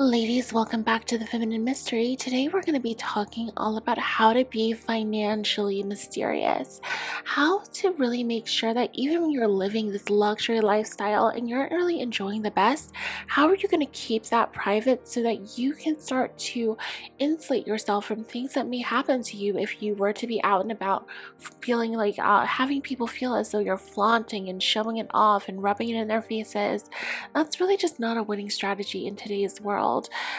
Ladies, welcome back to the Feminine Mystery. Today we're going to be talking all about how to be financially mysterious. How to really make sure that even when you're living this luxury lifestyle and you're really enjoying the best, how are you going to keep that private so that you can start to insulate yourself from things that may happen to you if you were to be out and about, feeling like having people feel as though you're flaunting and showing it off and rubbing it in their faces. That's really just not a winning strategy in today's world.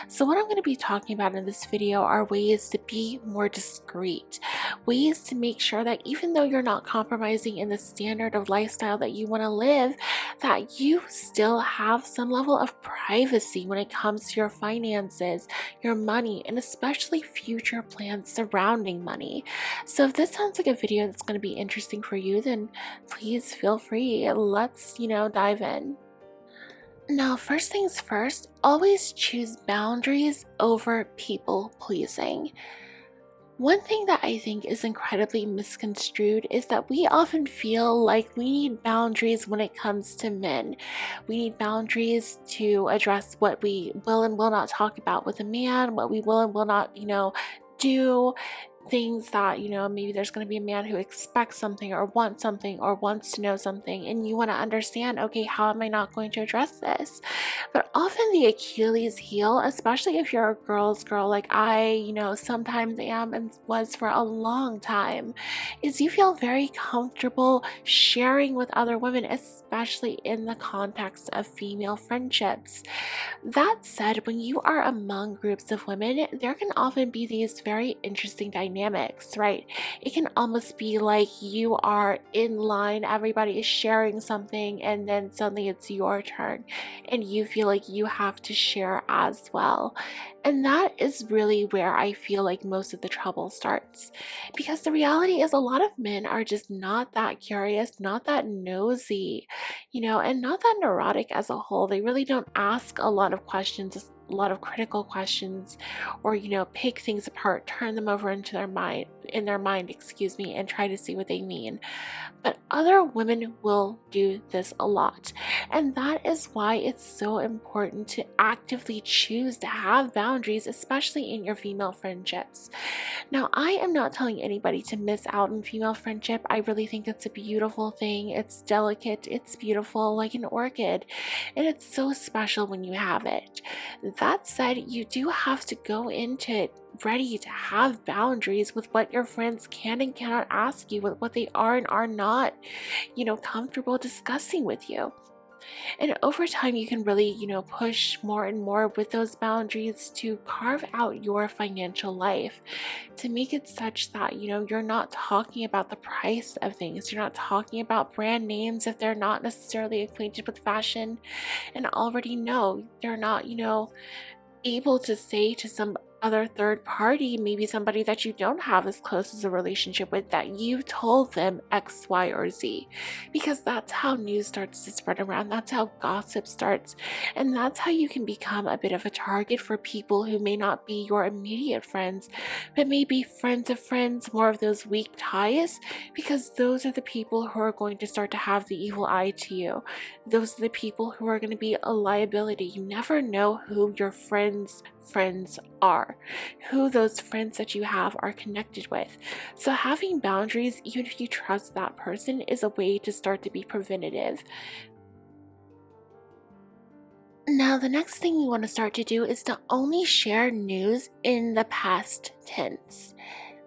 So what I'm going to be talking about in this video are ways to be more discreet, ways to make sure that even though you're not compromising in the standard of lifestyle that you want to live, that you still have some level of privacy when it comes to your finances, your money, and especially future plans surrounding money. So if this sounds like a video that's going to be interesting for you, then please feel free. Let's, dive in. Now, first things first, always choose boundaries over people pleasing. One thing that I think is incredibly misconstrued is that we often feel like we need boundaries when it comes to men. We need boundaries to address what we will and will not talk about with a man, what we will and will not, do. Things that, maybe there's going to be a man who expects something or wants to know something, and you want to understand, okay, how am I not going to address this? But often the Achilles heel, especially if you're a girl's girl like I, sometimes am and was for a long time, is you feel very comfortable sharing with other women, especially in the context of female friendships. That said, when you are among groups of women, there can often be these very interesting dynamics, right? It can almost be like you are in line, everybody is sharing something, and then suddenly it's your turn, and you feel like you have to share as well. And that is really where I feel like most of the trouble starts. Because the reality is, a lot of men are just not that curious, not that nosy, and not that neurotic as a whole. They really don't ask a lot of questions, a lot of critical questions, or pick things apart, turn them over into their mind, and try to see what they mean. But other women will do this a lot, and that is why it's so important to actively choose to have boundaries, especially in your female friendships. Now, I am not telling anybody to miss out on female friendship. I really think it's a beautiful thing. It's delicate, it's beautiful, like an orchid, and it's so special when you have it. That said, you do have to go into it ready to have boundaries with what your friends can and cannot ask you, with what they are and are not, comfortable discussing with you. And over time, you can really, push more and more with those boundaries to carve out your financial life, to make it such that, you're not talking about the price of things. You're not talking about brand names if they're not necessarily acquainted with fashion and already know. They're not, able to say to some other third party, maybe somebody that you don't have as close as a relationship with, that you told them X, Y, or Z. Because that's how news starts to spread around. That's how gossip starts. And that's how you can become a bit of a target for people who may not be your immediate friends, but maybe friends of friends, more of those weak ties, because those are the people who are going to start to have the evil eye to you. Those are the people who are going to be a liability. You never know who your friends are, who those friends that you have are connected with. So having boundaries, even if you trust that person, is a way to start to be preventative. Now, the next thing you want to start to do is to only share news in the past tense.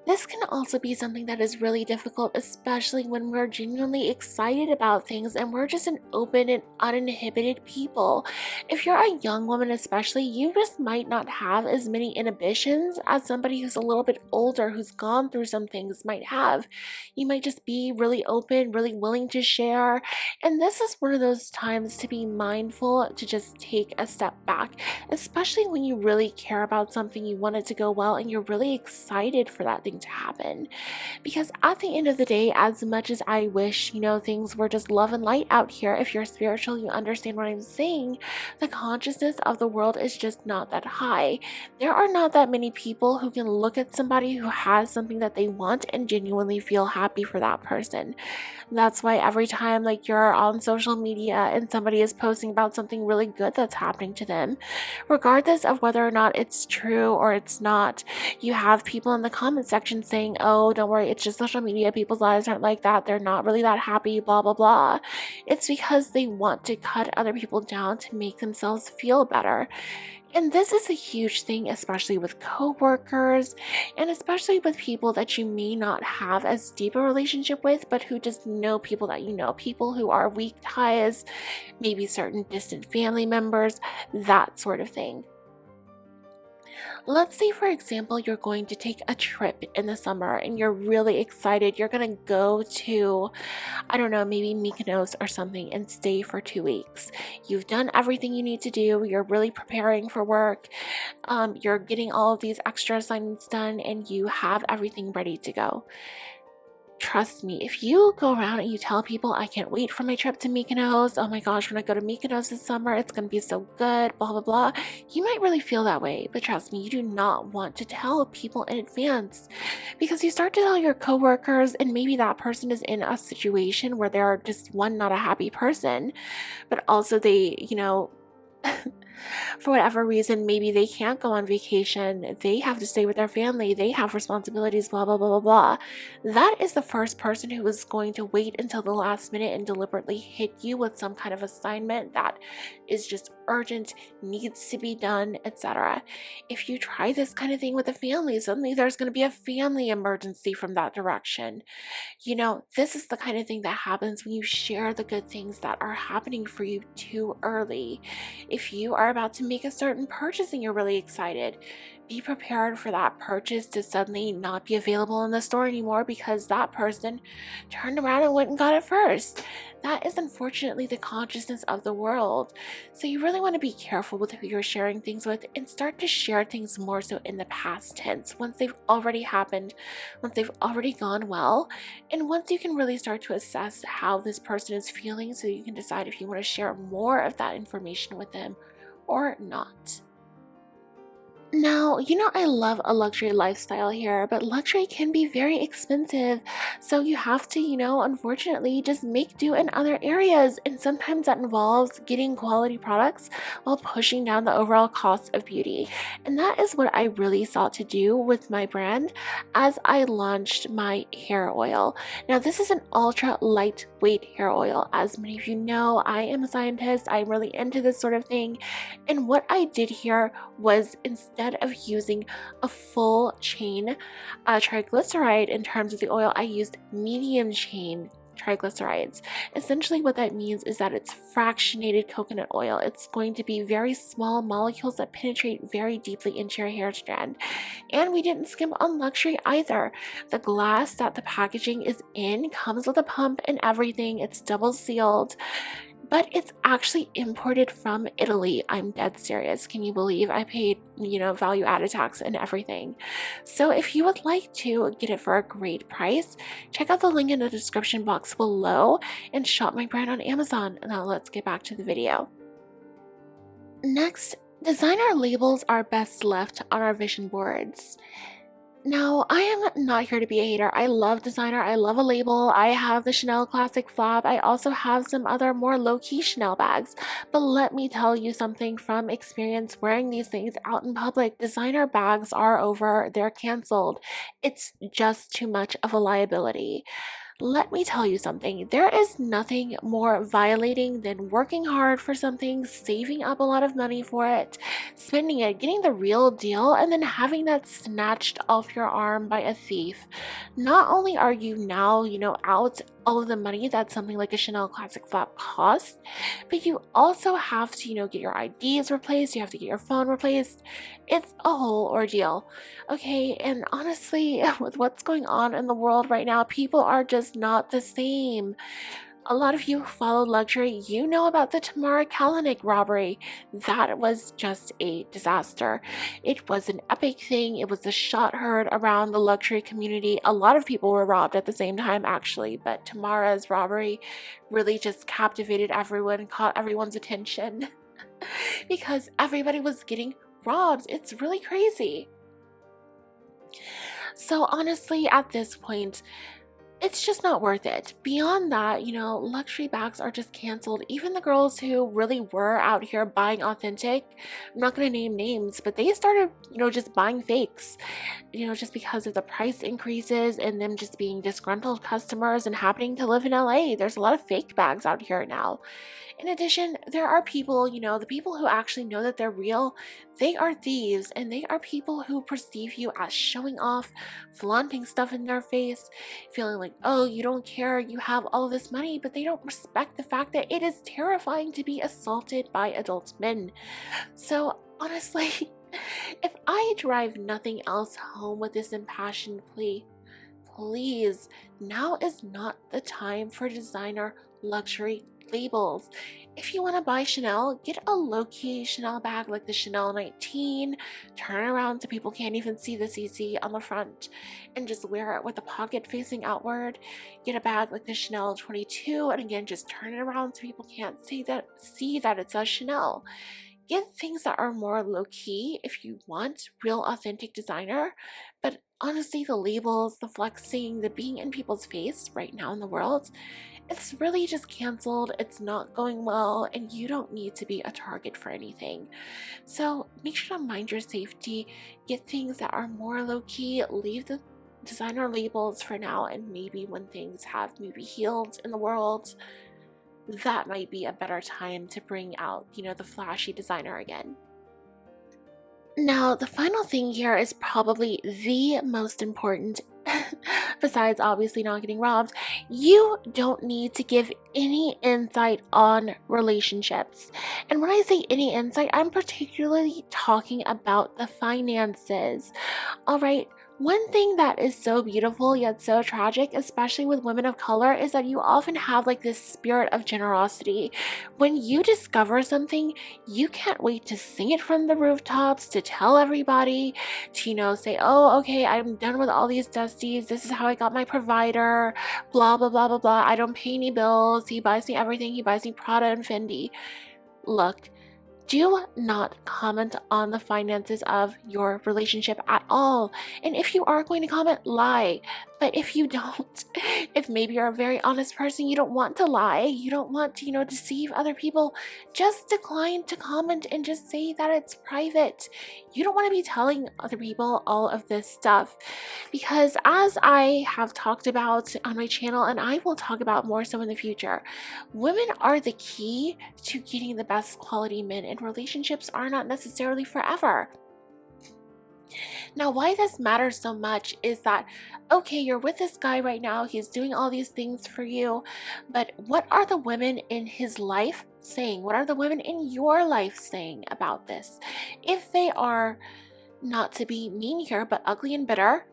This can also be something that is really difficult, especially when we're genuinely excited about things and we're just an open and uninhibited people. If you're a young woman, especially, you just might not have as many inhibitions as somebody who's a little bit older, who's gone through some things might have. You might just be really open, really willing to share. And this is one of those times to be mindful, to just take a step back, especially when you really care about something, you want it to go well, and you're really excited for that thing thing to happen. Because at the end of the day, as much as I wish, things were just love and light out here, if you're spiritual, you understand what I'm saying. The consciousness of the world is just not that high. There are not that many people who can look at somebody who has something that they want and genuinely feel happy for that person. That's why every time like you're on social media and somebody is posting about something really good that's happening to them, regardless of whether or not it's true or it's not, you have people in the comment section saying, oh, don't worry, it's just social media, people's lives aren't like that, they're not really that happy, blah blah blah. It's because they want to cut other people down to make themselves feel better. And this is a huge thing, especially with coworkers and especially with people that you may not have as deep a relationship with, but who just know people that you know, people who are weak ties, maybe certain distant family members, that sort of thing. Let's say, for example, you're going to take a trip in the summer and you're really excited. You're going to go to, I don't know, maybe Mykonos or something and stay for 2 weeks. You've done everything you need to do. You're really preparing for work. You're getting all of these extra assignments done and you have everything ready to go. Trust me, if you go around and you tell people, I can't wait for my trip to Mykonos, oh my gosh, when I go to Mykonos this summer, it's going to be so good, blah, blah, blah, you might really feel that way. But trust me, you do not want to tell people in advance, because you start to tell your coworkers, and maybe that person is in a situation where they're just, one, not a happy person, but also they, for whatever reason, maybe they can't go on vacation, they have to stay with their family, they have responsibilities, blah, blah, blah, blah, blah. That is the first person who is going to wait until the last minute and deliberately hit you with some kind of assignment that is just urgent, needs to be done, etc. If you try this kind of thing with a family, suddenly there's going to be a family emergency from that direction. This is the kind of thing that happens when you share the good things that are happening for you too early. If you are about to make a certain purchase and you're really excited, be prepared for that purchase to suddenly not be available in the store anymore because that person turned around and went and got it first. That is unfortunately the consciousness of the world. So you really want to be careful with who you're sharing things with and start to share things more so in the past tense, once they've already happened, once they've already gone well, and once you can really start to assess how this person is feeling so you can decide if you want to share more of that information with them or not. Now, I love a luxury lifestyle here, but luxury can be very expensive. So you have to, unfortunately just make do in other areas. And sometimes that involves getting quality products while pushing down the overall cost of beauty. And that is what I really sought to do with my brand as I launched my hair oil. Now, this is an ultra lightweight hair oil. As many of you know, I am a scientist. I'm really into this sort of thing. And what I did here was, instead of using a full chain triglyceride in terms of the oil, I used medium chain triglycerides. Essentially what that means is that it's fractionated coconut oil. It's going to be very small molecules that penetrate very deeply into your hair strand. And we didn't skimp on luxury either. The glass that the packaging is in comes with a pump and everything. It's double sealed. But it's actually imported from Italy. I'm dead serious. Can you believe I paid, value added tax and everything? So if you would like to get it for a great price, check out the link in the description box below and shop my brand on Amazon. Now let's get back to the video. Next, designer labels are best left on our vision boards. Now, I am not here to be a hater. I love designer. I love a label. I have the Chanel Classic Flap. I also have some other more low-key Chanel bags. But let me tell you something from experience wearing these things out in public. Designer bags are over. They're canceled. It's just too much of a liability. Let me tell you something. There is nothing more violating than working hard for something, saving up a lot of money for it, spending it, getting the real deal, and then having that snatched off your arm by a thief. Not only are you now, out all of the money that something like a Chanel Classic Flap costs, but you also have to, get your IDs replaced, you have to get your phone replaced. It's a whole ordeal. Okay, and honestly, with what's going on in the world right now, people are just not the same. A lot of you who follow luxury, you know about the Tamara Kalanick robbery. That was just a disaster. It was an epic thing. It was a shot heard around the luxury community. A lot of people were robbed at the same time, actually, but Tamara's robbery really just captivated everyone, caught everyone's attention because everybody was getting robbed. It's really crazy. So honestly, at this point, it's just not worth it. Beyond that, luxury bags are just canceled. Even the girls who really were out here buying authentic, I'm not going to name names, but they started, just buying fakes, just because of the price increases and them just being disgruntled customers and happening to live in LA. There's a lot of fake bags out here now. In addition, there are people, the people who actually know that they're real, they are thieves, and they are people who perceive you as showing off, flaunting stuff in their face, feeling like, oh, you don't care, you have all this money, but they don't respect the fact that it is terrifying to be assaulted by adult men. So honestly, if I drive nothing else home with this impassioned plea, please, now is not the time for designer luxury labels. If you want to buy Chanel, get a low-key Chanel bag like the Chanel 19, turn around so people can't even see the CC on the front, and just wear it with the pocket facing outward. Get a bag like the Chanel 22, and again, just turn it around so people can't see that it says Chanel. Get things that are more low-key if you want real authentic designer, but honestly, the labels, the flexing, the being in people's face right now in the world, it's really just canceled. It's not going well, and you don't need to be a target for anything. So make sure to mind your safety, get things that are more low-key, leave the designer labels for now, and maybe when things have maybe healed in the world, that might be a better time to bring out, the flashy designer again. Now, the final thing here is probably the most important, besides obviously not getting robbed. You don't need to give any insight on relationships. And when I say any insight, I'm particularly talking about the finances. All right. One thing that is so beautiful yet so tragic, especially with women of color, is that you often have like this spirit of generosity. When you discover something, you can't wait to sing it from the rooftops, to tell everybody, to, say, oh, okay, I'm done with all these dusties. This is how I got my provider, blah, blah, blah, blah, blah. I don't pay any bills. He buys me everything. He buys me Prada and Fendi. Look, do not comment on the finances of your relationship at all. And if you are going to comment, lie. But if you don't, if maybe you're a very honest person, you don't want to lie, you don't want to, deceive other people, just decline to comment and just say that it's private. You don't want to be telling other people all of this stuff, because as I have talked about on my channel, and I will talk about more so in the future, women are the key to getting the best quality men, and relationships are not necessarily forever. Now, why this matters so much is that, okay, you're with this guy right now, he's doing all these things for you, but what are the women in his life saying? What are the women in your life saying about this? If they are, not to be mean here, but ugly and bitter,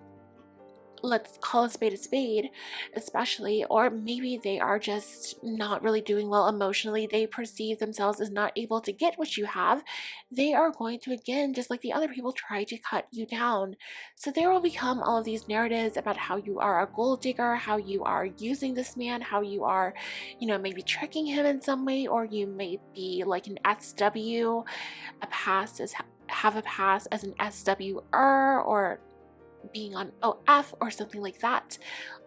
let's call a spade, especially, or maybe they are just not really doing well emotionally, they perceive themselves as not able to get what you have, they are going to, again, just like the other people, try to cut you down. So there will become all of these narratives about how you are a gold digger, how you are using this man, how you are, maybe tricking him in some way, or you may be like an SW, have a past as an SWR, or being on OF or something like that.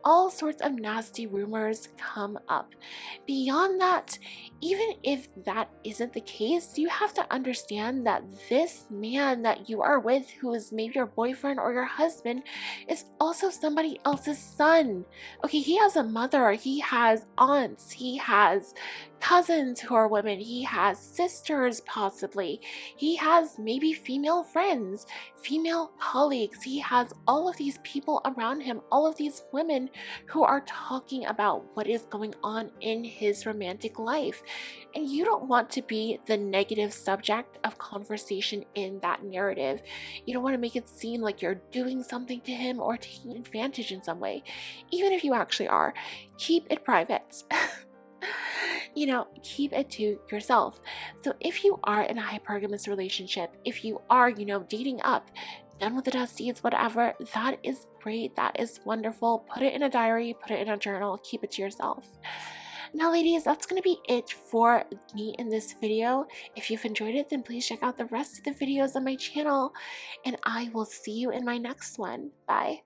All sorts of nasty rumors come up. Beyond that, even if that isn't the case, you have to understand that this man that you are with, who is maybe your boyfriend or your husband, is also somebody else's son. Okay, he has a mother, he has aunts, he has cousins who are women, he has sisters possibly, he has maybe female friends, female colleagues, he has all of these people around him, all of these women who are talking about what is going on in his romantic life. And you don't want to be the negative subject of conversation in that narrative. You don't want to make it seem like you're doing something to him or taking advantage in some way. Even if you actually are, keep it private. Keep it to yourself. So if you are in a hypergamous relationship, if you are, dating up, done with the dusties, whatever, that is great. That is wonderful. Put it in a diary, put it in a journal, keep it to yourself. Now, ladies, that's going to be it for me in this video. If you've enjoyed it, then please check out the rest of the videos on my channel, and I will see you in my next one. Bye.